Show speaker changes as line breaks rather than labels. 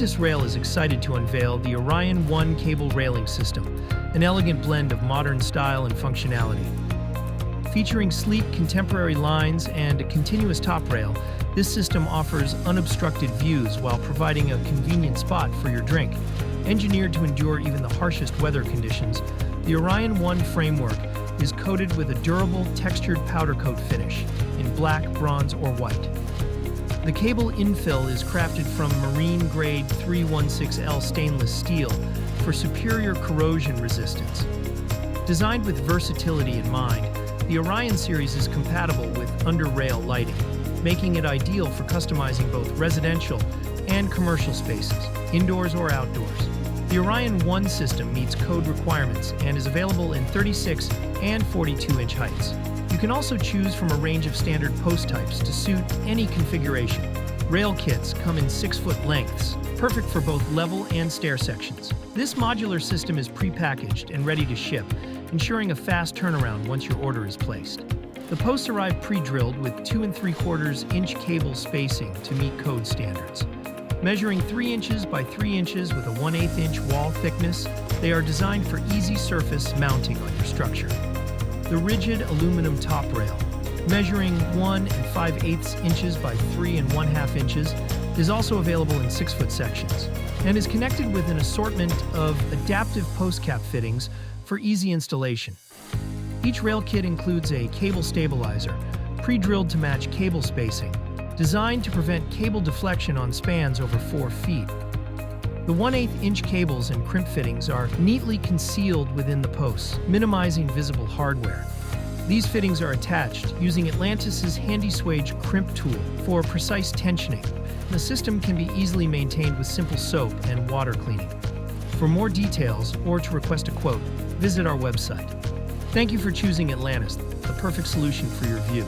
Atlantis Rail is excited to unveil the ORION I cable railing system, an elegant blend of modern style and functionality. Featuring sleek contemporary lines and a continuous top rail, this system offers unobstructed views while providing a convenient spot for your drink. Engineered to endure even the harshest weather conditions, the ORION I framework is coated with a durable, textured powder coat finish in black, bronze, or white. The cable infill is crafted from marine-grade 316L stainless steel for superior corrosion resistance. Designed with versatility in mind, the ORION series is compatible with under-rail lighting, making it ideal for customizing both residential and commercial spaces, indoors or outdoors. The ORION I system meets code requirements and is available in 36 and 42-inch heights. You can also choose from a range of standard post types to suit any configuration. Rail kits come in 6-foot lengths, perfect for both level and stair sections. This modular system is pre-packaged and ready to ship, ensuring a fast turnaround once your order is placed. The posts arrive pre-drilled with 2 3/4-inch cable spacing to meet code standards. Measuring 3 inches by 3 inches with a 1/8-inch wall thickness, they are designed for easy surface mounting on your structure. The rigid aluminum top rail, measuring 1 5/8 inches by 3 1/2 inches, is also available in 6-foot sections and is connected with an assortment of adaptive post cap fittings for easy installation. Each rail kit includes a cable stabilizer, pre-drilled to match cable spacing, designed to prevent cable deflection on spans over 4 feet. The 1/8-inch cables and crimp fittings are neatly concealed within the posts, minimizing visible hardware. These fittings are attached using Atlantis' handy swage crimp tool for precise tensioning. The system can be easily maintained with simple soap and water cleaning. For more details or to request a quote, visit our website. Thank you for choosing Atlantis, the perfect solution for your view.